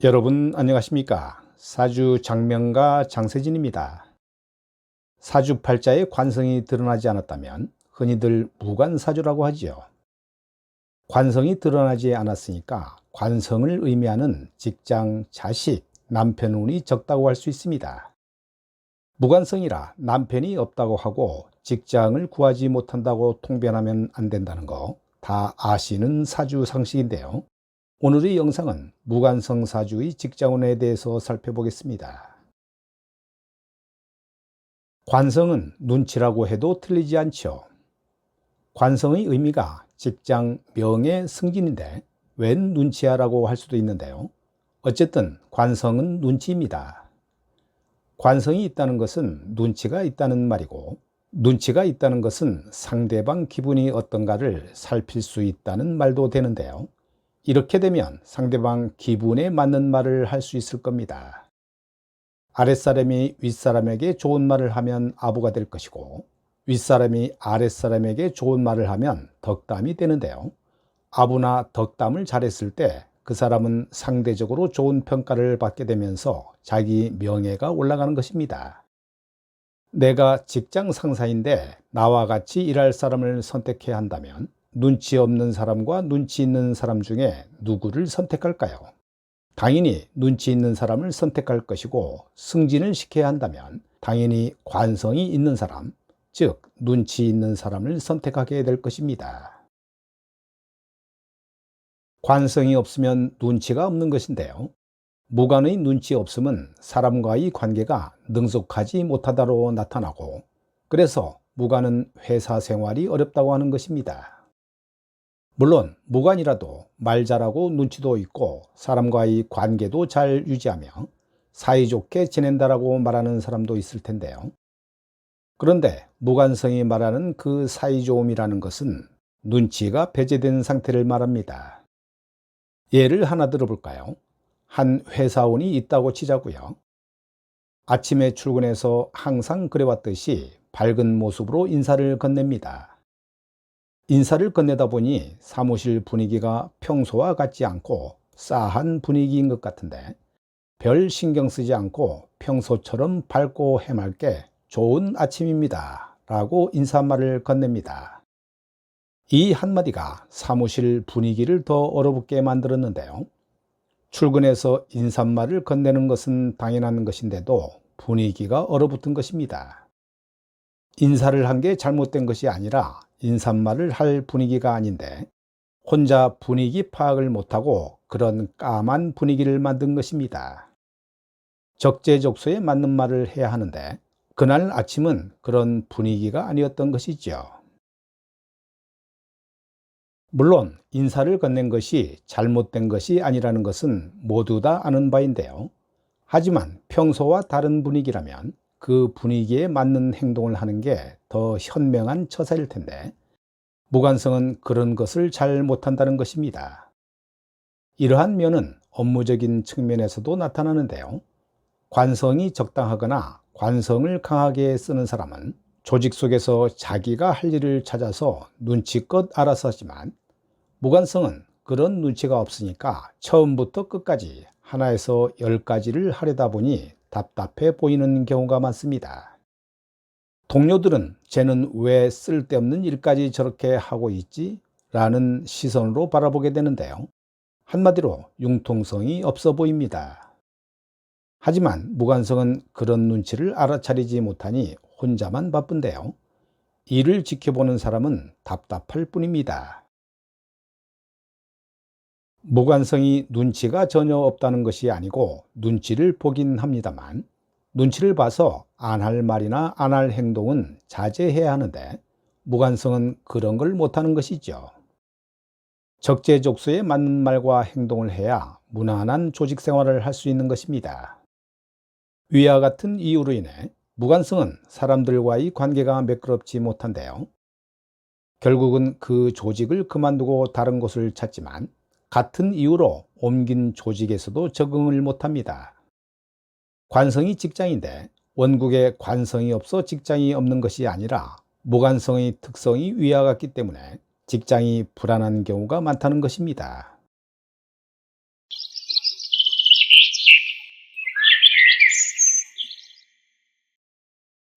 여러분 안녕하십니까? 사주 장명가 장세진입니다. 사주팔자에 관성이 드러나지 않았다면 흔히들 무관사주라고 하지요. 관성이 드러나지 않았으니까 관성을 의미하는 직장, 자식, 남편 운이 적다고 할 수 있습니다. 무관성이라 남편이 없다고 하고 직장을 구하지 못한다고 통변하면 안 된다는 거 다 아시는 사주 상식인데요. 오늘의 영상은 무관성 사주의 직장운에 대해서 살펴보겠습니다. 관성은 눈치라고 해도 틀리지 않죠. 관성의 의미가 직장, 명예, 승진인데 웬 눈치야라고 할 수도 있는데요. 어쨌든 관성은 눈치입니다. 관성이 있다는 것은 눈치가 있다는 말이고, 눈치가 있다는 것은 상대방 기분이 어떤가를 살필 수 있다는 말도 되는데요. 이렇게 되면 상대방 기분에 맞는 말을 할 수 있을 겁니다. 아랫사람이 윗사람에게 좋은 말을 하면 아부가 될 것이고, 윗사람이 아랫사람에게 좋은 말을 하면 덕담이 되는데요. 아부나 덕담을 잘했을 때 그 사람은 상대적으로 좋은 평가를 받게 되면서 자기 명예가 올라가는 것입니다. 내가 직장 상사인데 나와 같이 일할 사람을 선택해야 한다면 눈치 없는 사람과 눈치 있는 사람 중에 누구를 선택할까요? 당연히 눈치 있는 사람을 선택할 것이고, 승진을 시켜야 한다면 당연히 관성이 있는 사람, 즉 눈치 있는 사람을 선택하게 될 것입니다. 관성이 없으면 눈치가 없는 것인데요. 무관의 눈치 없음은 사람과의 관계가 능숙하지 못하다로 나타나고, 그래서 무관은 회사 생활이 어렵다고 하는 것입니다. 물론 무관이라도 말 잘하고 눈치도 있고 사람과의 관계도 잘 유지하며 사이좋게 지낸다라고 말하는 사람도 있을 텐데요. 그런데 무관성이 말하는 그 사이좋음이라는 것은 눈치가 배제된 상태를 말합니다. 예를 하나 들어볼까요? 한 회사원이 있다고 치자고요. 아침에 출근해서 항상 그래왔듯이 밝은 모습으로 인사를 건넵니다. 인사를 건네다 보니 사무실 분위기가 평소와 같지 않고 싸한 분위기인 것 같은데, 별 신경 쓰지 않고 평소처럼 밝고 해맑게 좋은 아침입니다 라고 인사말을 건넵니다. 이 한마디가 사무실 분위기를 더 얼어붙게 만들었는데요. 출근해서 인사말을 건네는 것은 당연한 것인데도 분위기가 얼어붙은 것입니다. 인사를 한 게 잘못된 것이 아니라 인사말을 할 분위기가 아닌데, 혼자 분위기 파악을 못하고 그런 까만 분위기를 만든 것입니다. 적재적소에 맞는 말을 해야 하는데 그날 아침은 그런 분위기가 아니었던 것이죠. 물론 인사를 건넨 것이 잘못된 것이 아니라는 것은 모두 다 아는 바인데요. 하지만 평소와 다른 분위기라면 그 분위기에 맞는 행동을 하는 게 더 현명한 처사일 텐데, 무관성은 그런 것을 잘 못한다는 것입니다. 이러한 면은 업무적인 측면에서도 나타나는데요. 관성이 적당하거나 관성을 강하게 쓰는 사람은 조직 속에서 자기가 할 일을 찾아서 눈치껏 알아서 하지만, 무관성은 그런 눈치가 없으니까 처음부터 끝까지 하나에서 10가지를 하려다 보니 답답해 보이는 경우가 많습니다. 동료들은 쟤는 왜 쓸데없는 일까지 저렇게 하고 있지? 라는 시선으로 바라보게 되는데요. 한마디로 융통성이 없어 보입니다. 하지만 무관성은 그런 눈치를 알아차리지 못하니 혼자만 바쁜데요. 이를 지켜보는 사람은 답답할 뿐입니다. 무관성이 눈치가 전혀 없다는 것이 아니고 눈치를 보긴 합니다만, 눈치를 봐서 안 할 말이나 안 할 행동은 자제해야 하는데, 무관성은 그런 걸 못하는 것이죠. 적재적소에 맞는 말과 행동을 해야 무난한 조직 생활을 할 수 있는 것입니다. 위와 같은 이유로 인해 무관성은 사람들과의 관계가 매끄럽지 못한데요. 결국은 그 조직을 그만두고 다른 곳을 찾지만 같은 이유로 옮긴 조직에서도 적응을 못합니다. 관성이 직장인데 원국에 관성이 없어 직장이 없는 것이 아니라 무관성의 특성이 위와 같기 때문에 직장이 불안한 경우가 많다는 것입니다.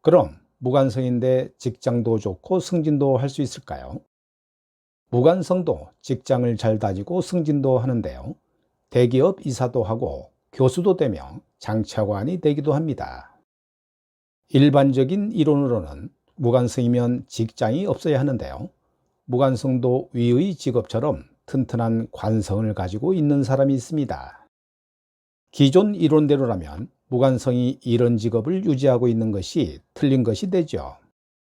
그럼 무관성인데 직장도 좋고 승진도 할 수 있을까요? 무관성도 직장을 잘 다니고 승진도 하는데요. 대기업 이사도 하고 교수도 되며 장차관이 되기도 합니다. 일반적인 이론으로는 무관성이면 직장이 없어야 하는데요. 무관성도 위의 직업처럼 튼튼한 관성을 가지고 있는 사람이 있습니다. 기존 이론대로라면 무관성이 이런 직업을 유지하고 있는 것이 틀린 것이 되죠.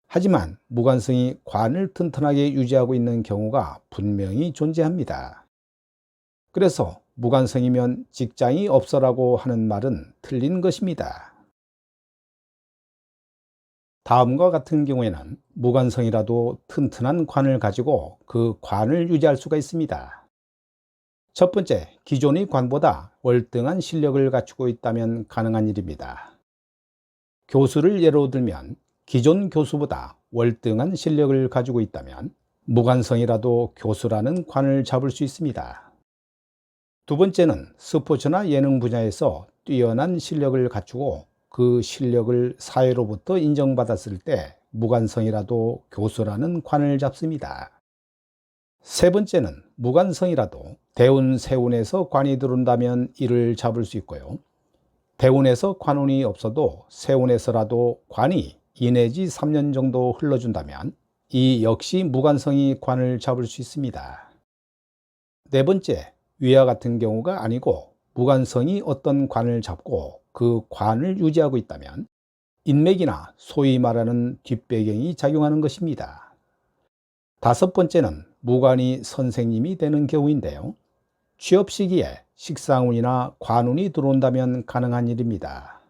하지만 무관성이 관을 튼튼하게 유지하고 있는 경우가 분명히 존재합니다. 그래서 무관성이면 직장이 없어라고 하는 말은 틀린 것입니다. 다음과 같은 경우에는 무관성이라도 튼튼한 관을 가지고 그 관을 유지할 수가 있습니다. 첫 번째, 기존의 관보다 월등한 실력을 갖추고 있다면 가능한 일입니다. 교수를 예로 들면 기존 교수보다 월등한 실력을 가지고 있다면 무관성이라도 교수라는 관을 잡을 수 있습니다. 두 번째는 스포츠나 예능 분야에서 뛰어난 실력을 갖추고 그 실력을 사회로부터 인정받았을 때 무관성이라도 교수라는 관을 잡습니다. 세 번째는 무관성이라도 대운, 세운에서 관이 들어온다면 이를 잡을 수 있고요. 대운에서 관운이 없어도 세운에서라도 관이 2 내지 3년 정도 흘러준다면 이 역시 무관성이 관을 잡을 수 있습니다. 네 번째, 위와 같은 경우가 아니고 무관성이 어떤 관을 잡고 그 관을 유지하고 있다면 인맥이나 소위 말하는 뒷배경이 작용하는 것입니다. 다섯 번째는 무관이 선생님이 되는 경우인데요. 취업 시기에 식상운이나 관운이 들어온다면 가능한 일입니다.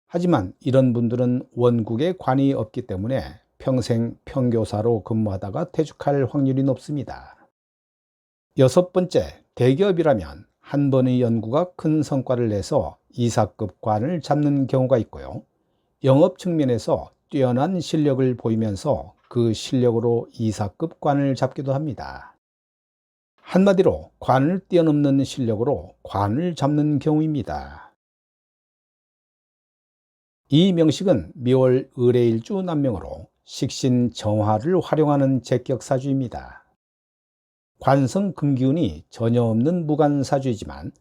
하지만 이런 분들은 원국에 관이 없기 때문에 평생 평교사로 근무하다가 퇴직할 확률이 높습니다. 여섯 번째, 대기업이라면 한 번의 연구가 큰 성과를 내서 이사급 관을 잡는 경우가 있고요. 영업 측면에서 뛰어난 실력을 보이면서 그 실력으로 이사급 관을 잡기도 합니다. 한마디로 관을 뛰어넘는 실력으로 관을 잡는 경우입니다. 이 명식은 미월 의뢰일주 남명으로 식신정화를 활용하는 제격사주입니다. 관성 금기운이 전혀 없는 무관사주이지만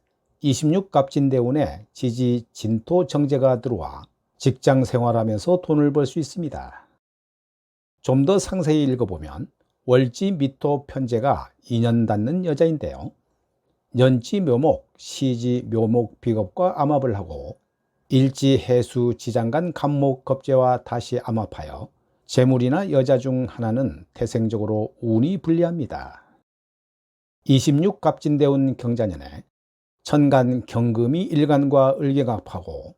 26갑진대운에 지지 진토 정제가 들어와 직장 생활하면서 돈을 벌 수 있습니다. 좀 더 상세히 읽어보면 월지 미토 편제가 인연 닿는 여자인데요. 년지 묘목, 시지 묘목 비겁과 암합을 하고 일지 해수 지장간 갑목 겁재와 다시 암합하여 재물이나 여자 중 하나는 태생적으로 운이 불리합니다. 26갑진대운 경자년에 천간 경금이 일간과 을경합하고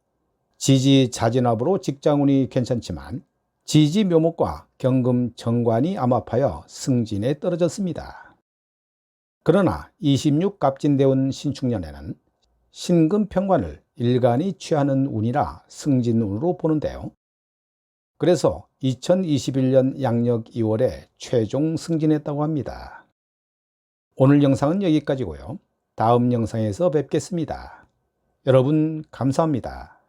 지지 자진합으로 직장운이 괜찮지만 지지 묘목과 경금 정관이 암합하여 승진에 떨어졌습니다. 그러나 26갑진대운 신축년에는 신금 평관을 일간이 취하는 운이라 승진운으로 보는데요. 그래서 2021년 양력 2월에 최종 승진했다고 합니다. 오늘 영상은 여기까지고요. 다음 영상에서 뵙겠습니다. 여러분 감사합니다.